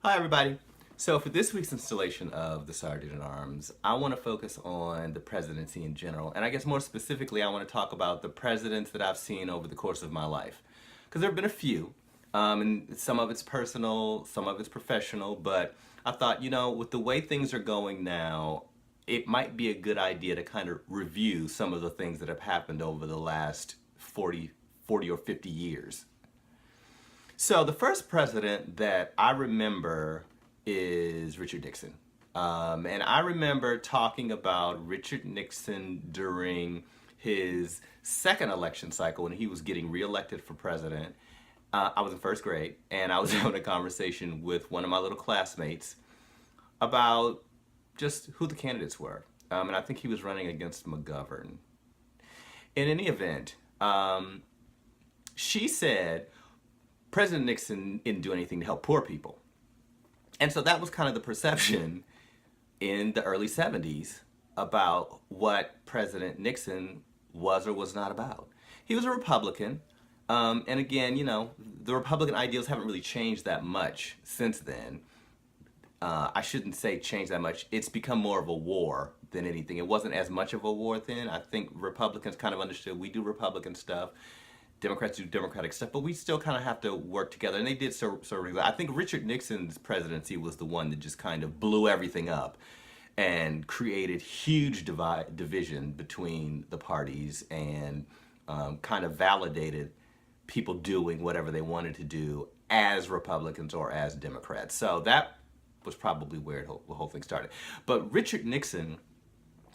Hi, everybody. So, for this week's installation of the Sergeant at Arms, I want to focus on the presidency in general. And I guess more specifically, I want to talk about the presidents that I've seen over the course of my life. Because there have been a few, and some of it's personal, some of it's professional. But I thought, with the way things are going now, it might be a good idea to kind of review some of the things that have happened over the last 40 or 50 years. So the first president that I remember is Richard Nixon. And I remember talking about Richard Nixon during his second election cycle when he was getting reelected for president. I was in first grade and I was having a conversation with one of my little classmates about just who the candidates were. And I think he was running against McGovern. In any event, she said, President Nixon didn't do anything to help poor people. And so that was kind of the perception in the early 70s about what President Nixon was or was not about. He was a Republican. And again, the Republican ideals haven't really changed that much since then. I shouldn't say changed that much. It's become more of a war than anything. It wasn't as much of a war then. I think Republicans kind of understood we do Republican stuff. Democrats do Democratic stuff, but we still kind of have to work together. And they did sort of. I think Richard Nixon's presidency was the one that just kind of blew everything up and created huge division between the parties and kind of validated people doing whatever they wanted to do as Republicans or as Democrats. So that was probably where the whole thing started. But Richard Nixon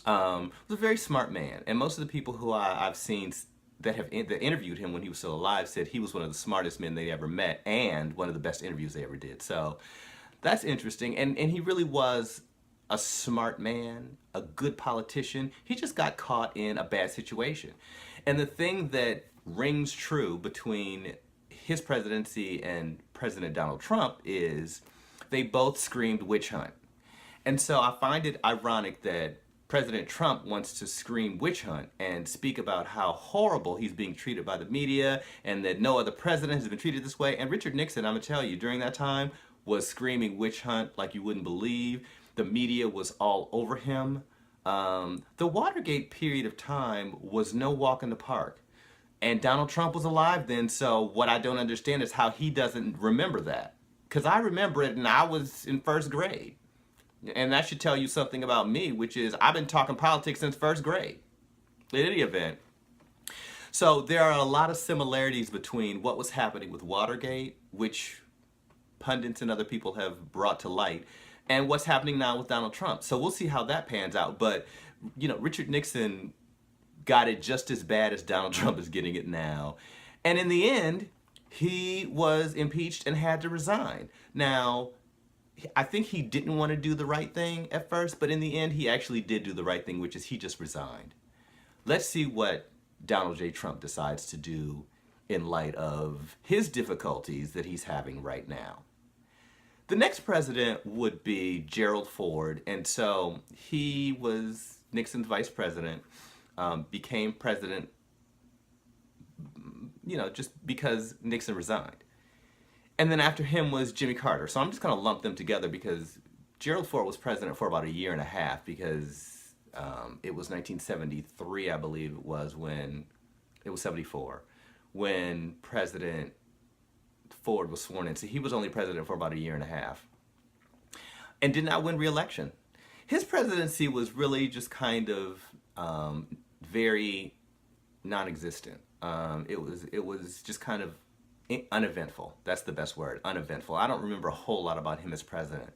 was a very smart man, and most of the people who I've seen that interviewed him when he was still alive said he was one of the smartest men they ever met and one of the best interviews they ever did. So that's interesting. And he really was a smart man, a good politician. He just got caught in a bad situation. And the thing that rings true between his presidency and President Donald Trump is they both screamed witch hunt. And so I find it ironic that President Trump wants to scream witch hunt and speak about how horrible he's being treated by the media and that no other president has been treated this way. And Richard Nixon, I'm going to tell you, during that time was screaming witch hunt like you wouldn't believe. The media was all over him. The Watergate period of time was no walk in the park. And Donald Trump was alive then, so what I don't understand is how he doesn't remember that. Because I remember it and I was in first grade. And that should tell you something about me, which is I've been talking politics since first grade. In any event. So there are a lot of similarities between what was happening with Watergate, which pundits and other people have brought to light, and what's happening now with Donald Trump. So we'll see how that pans out. But, Richard Nixon got it just as bad as Donald Trump is getting it now. And in the end, he was impeached and had to resign. Now, I think he didn't want to do the right thing at first, but in the end, he actually did do the right thing, which is he just resigned. Let's see what Donald J. Trump decides to do in light of his difficulties that he's having right now. The next president would be Gerald Ford, and so he was Nixon's vice president, became president, just because Nixon resigned. And then after him was Jimmy Carter. So I'm just going to lump them together because Gerald Ford was president for about a year and a half because it was 1973, I believe it was, when it was 74, when President Ford was sworn in. So he was only president for about a year and a half and did not win re-election. His presidency was really just kind of very non-existent. It was just kind of uneventful. That's the best word, uneventful. I don't remember a whole lot about him as president.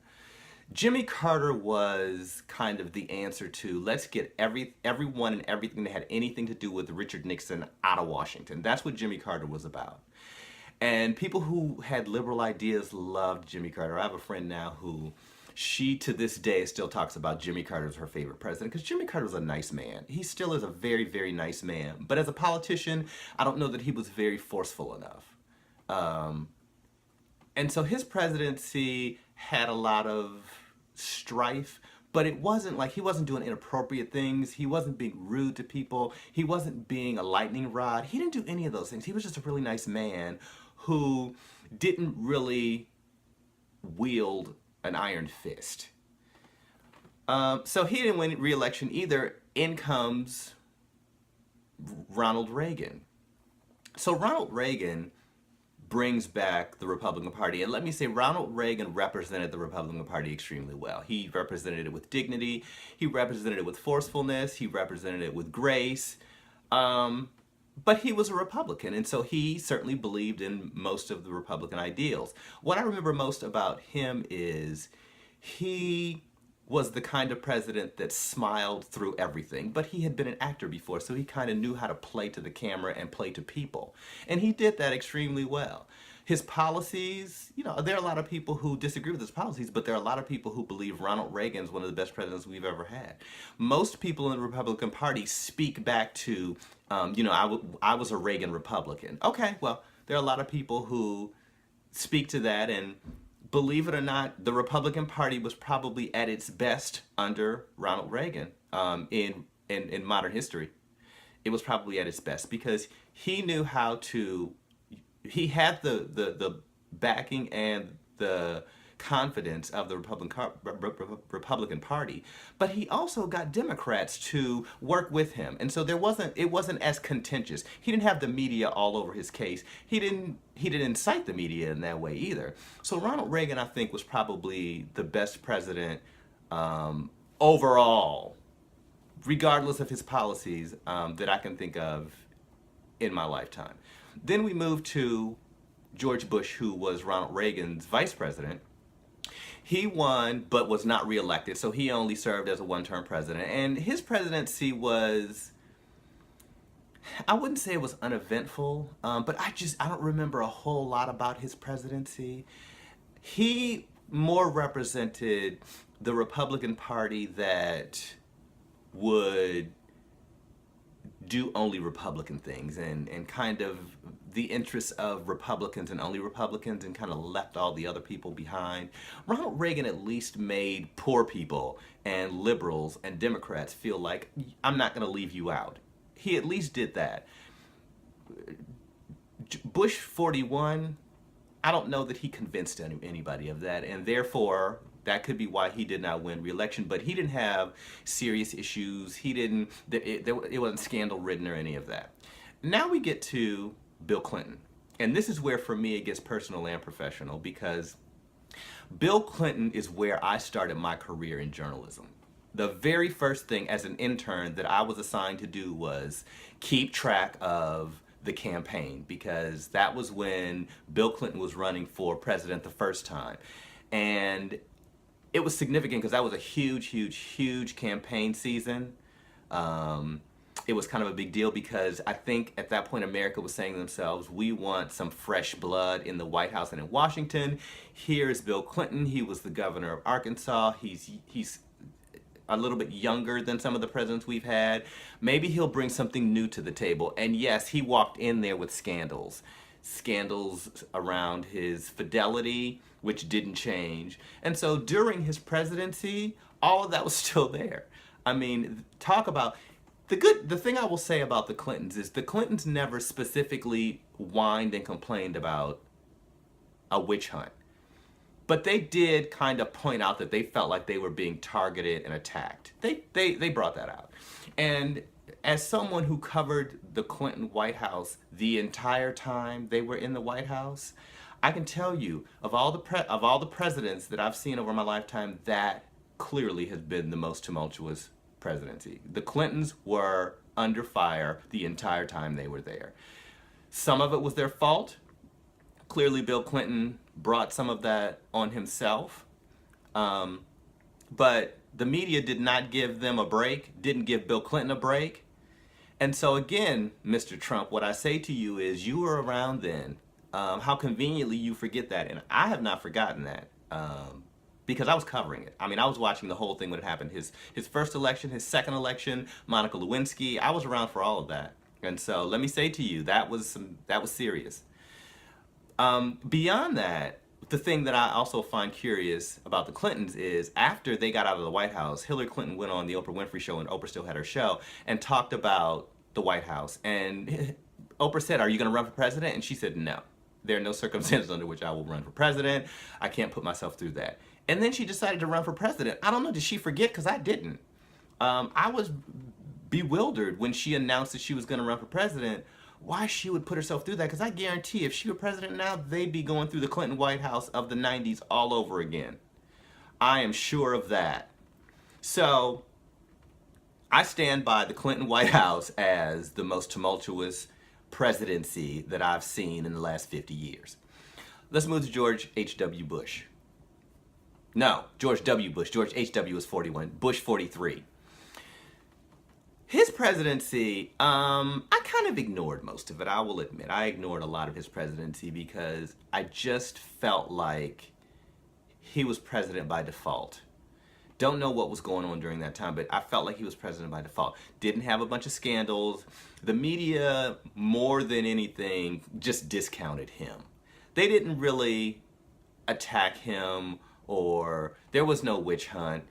Jimmy Carter was kind of the answer to let's get everyone and everything that had anything to do with Richard Nixon out of Washington. That's what Jimmy Carter was about. And people who had liberal ideas loved Jimmy Carter. I have a friend now who she to this day still talks about Jimmy Carter as her favorite president because Jimmy Carter was a nice man. He still is a very, very nice man. But as a politician, I don't know that he was very forceful enough. And so his presidency had a lot of strife, but it wasn't like he wasn't doing inappropriate things. He wasn't being rude to people. He wasn't being a lightning rod. He didn't do any of those things. He was just a really nice man who didn't really wield an iron fist. So he didn't win re-election either. In comes Ronald Reagan. So Ronald Reagan brings back the Republican Party. And let me say, Ronald Reagan represented the Republican Party extremely well. He represented it with dignity. He represented it with forcefulness. He represented it with grace. But he was a Republican, and so he certainly believed in most of the Republican ideals. What I remember most about him is he was the kind of president that smiled through everything, but he had been an actor before, so he kind of knew how to play to the camera and play to people. And he did that extremely well. His policies, there are a lot of people who disagree with his policies, but there are a lot of people who believe Ronald Reagan is one of the best presidents we've ever had. Most people in the Republican Party speak back to, I was a Reagan Republican. Okay, well, there are a lot of people who speak to that, and believe it or not, the Republican Party was probably at its best under Ronald Reagan in modern history. It was probably at its best because he knew how to, he had the backing and the confidence of the Republican Party, but he also got Democrats to work with him, and so it wasn't as contentious. He didn't have the media all over his case. He didn't incite the media in that way either. So Ronald Reagan, I think, was probably the best president overall, regardless of his policies, that I can think of in my lifetime. Then we moved to George Bush, who was Ronald Reagan's vice president. He won, but was not reelected, so he only served as a one-term president. And his presidency was, I wouldn't say it was uneventful, but I don't remember a whole lot about his presidency. He more represented the Republican Party that would do only Republican things and kind of the interests of Republicans and only Republicans, and kind of left all the other people behind. Ronald Reagan at least made poor people and liberals and Democrats feel like, I'm not going to leave you out. He at least did that. Bush 41, I don't know that he convinced anybody of that, and therefore that could be why he did not win re-election. But he didn't have serious issues. It wasn't scandal ridden or any of that. Now we get to Bill Clinton, and this is where for me it gets personal and professional, because Bill Clinton is where I started my career in journalism. The very first thing as an intern that I was assigned to do was keep track of the campaign, because that was when Bill Clinton was running for president the first time. And it was significant because that was a huge campaign season. It was kind of a big deal because I think at that point America was saying to themselves, we want some fresh blood in the White House and in Washington. Here's Bill Clinton. He was the governor of Arkansas. He's a little bit younger than some of the presidents we've had. Maybe he'll bring something new to the table. And yes, he walked in there with scandals around his fidelity, which didn't change. And so during his presidency, all of that was still there. I mean, talk about the thing I will say about the Clintons is the Clintons never specifically whined and complained about a witch hunt. But they did kind of point out that they felt like they were being targeted and attacked. They brought that out. And as someone who covered the Clinton White House the entire time they were in the White House, I can tell you, of all the presidents that I've seen over my lifetime, that clearly has been the most tumultuous presidency. The Clintons were under fire the entire time they were there. Some of it was their fault. Clearly, Bill Clinton brought some of that on himself. But the media did not give them a break, didn't give Bill Clinton a break. And so again, Mr. Trump, what I say to you is you were around then. How conveniently you forget that. And I have not forgotten that. Because I was covering it. I mean, I was watching the whole thing when it happened. His first election, his second election, Monica Lewinsky. I was around for all of that. And so let me say to you, that was serious. Beyond that, the thing that I also find curious about the Clintons is after they got out of the White House, Hillary Clinton went on the Oprah Winfrey Show, and Oprah still had her show, and talked about the White House. And Oprah said, "Are you going to run for president?" And she said, "No." There are no circumstances under which I will run for president. I can't put myself through that. And then she decided to run for president. I don't know, did she forget? Because I didn't. I was bewildered when she announced that she was going to run for president, why she would put herself through that, because I guarantee if she were president now, they'd be going through the Clinton White House of the 90s all over again. I am sure of that. So I stand by the Clinton White House as the most tumultuous presidency that I've seen in the last 50 years. Let's move to George H.W. Bush. No, George W. Bush. George H.W. was 41. Bush 43. His presidency, I kind of ignored most of it, I will admit. I ignored a lot of his presidency because I just felt like he was president by default. Don't know what was going on during that time, but I felt like he was president by default. Didn't have a bunch of scandals. The media, more than anything, just discounted him. They didn't really attack him, or there was no witch hunt.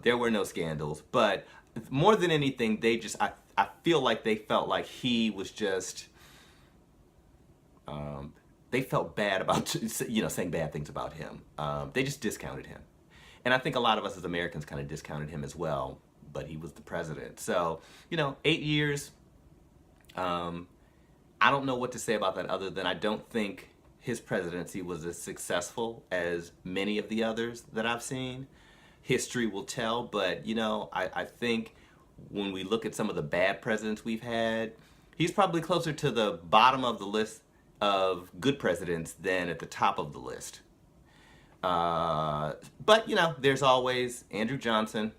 There were no scandals, but more than anything, they just, I feel like they felt like he was just, they felt bad about, saying bad things about him. They just discounted him. And I think a lot of us as Americans kind of discounted him as well, but he was the president. So, 8 years, I don't know what to say about that other than I don't think his presidency was as successful as many of the others that I've seen. History will tell, but I think when we look at some of the bad presidents we've had, he's probably closer to the bottom of the list of good presidents than at the top of the list. But there's always Andrew Johnson.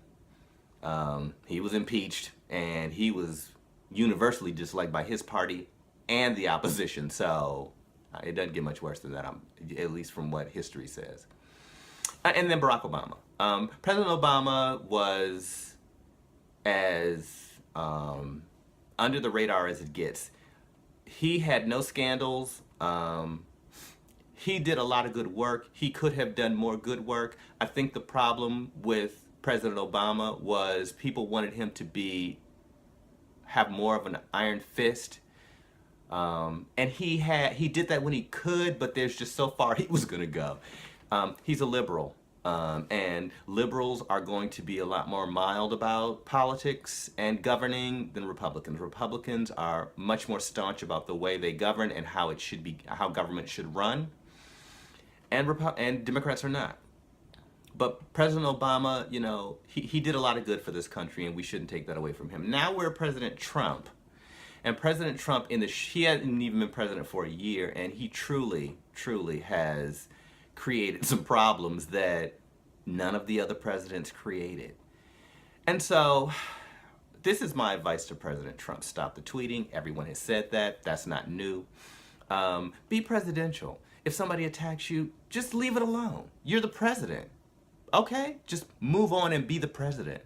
He was impeached and he was universally disliked by his party and the opposition, so it doesn't get much worse than that, at least from what history says. And then Barack Obama. President Obama was as under the radar as it gets. He had no scandals. He did a lot of good work. He could have done more good work. I think the problem with President Obama was people wanted him to have more of an iron fist. And he did that when he could, but there's just so far he was going to go. He's a liberal, and liberals are going to be a lot more mild about politics and governing than Republicans. Republicans are much more staunch about the way they govern and how it should be, how government should run, and Democrats are not. But President Obama, he did a lot of good for this country, and we shouldn't take that away from him. Now we're President Trump. And President Trump, he hadn't even been president for a year, and he truly, truly has created some problems that none of the other presidents created. And so, this is my advice to President Trump. Stop the tweeting. Everyone has said that. That's not new. Be presidential. If somebody attacks you, just leave it alone. You're the president. Okay? Just move on and be the president.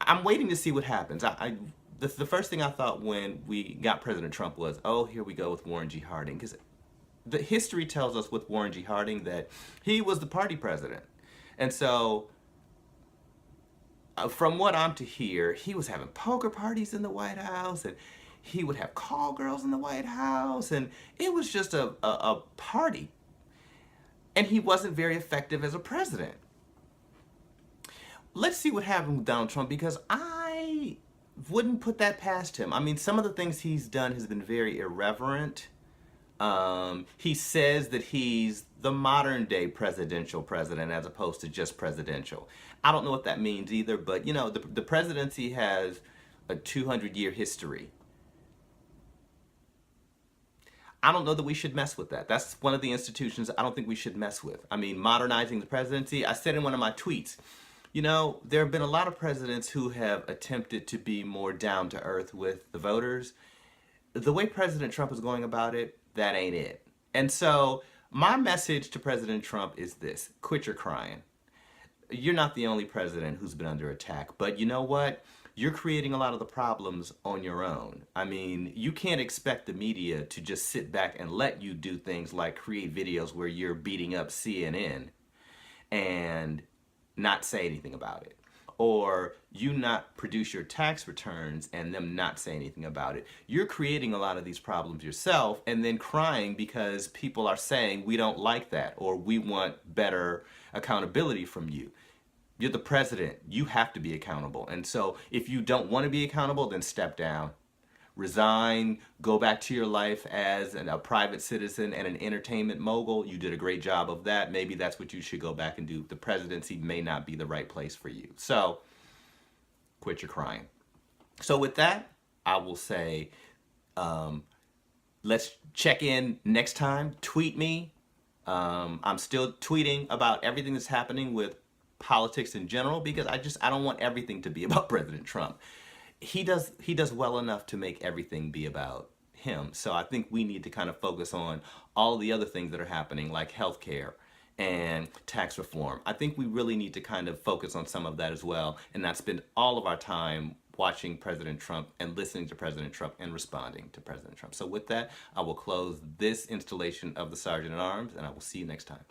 I'm waiting to see what happens. The first thing I thought when we got President Trump was, oh, here we go with Warren G. Harding. Because the history tells us with Warren G. Harding that he was the party president. And so, from what I'm to hear, he was having poker parties in the White House, and he would have call girls in the White House, and it was just a party. And he wasn't very effective as a president. Let's see what happened with Donald Trump, because I wouldn't put that past him. I mean, some of the things he's done has been very irreverent. He says that he's the modern day presidential president as opposed to just presidential. I don't know what that means either, but the presidency has a 200-year history. I don't know that we should mess with that. That's one of the institutions I don't think we should mess with. I mean, modernizing the presidency, I said in one of my tweets, there have been a lot of presidents who have attempted to be more down to earth with the voters. The way President Trump is going about it, that ain't it. And so my message to President Trump is this: quit your crying. You're not the only president who's been under attack, but you know what? You're creating a lot of the problems on your own. I mean, you can't expect the media to just sit back and let you do things like create videos where you're beating up CNN and not say anything about it. or you not produce your tax returns and them not say anything about it. You're creating a lot of these problems yourself and then crying because people are saying we don't like that or we want better accountability from you. You're the president. You have to be accountable. And so if you don't want to be accountable, then step down. Resign, go back to your life as a private citizen and an entertainment mogul. You did a great job of that. Maybe that's what you should go back and do. The presidency may not be the right place for you. So quit your crying. So with that, I will say, let's check in next time. Tweet me. I'm still tweeting about everything that's happening with politics in general because I don't want everything to be about President Trump. He does well enough to make everything be about him. So I think we need to kind of focus on all the other things that are happening, like healthcare and tax reform. I think we really need to kind of focus on some of that as well and not spend all of our time watching President Trump and listening to President Trump and responding to President Trump. So with that, I will close this installation of the Sergeant at Arms, and I will see you next time.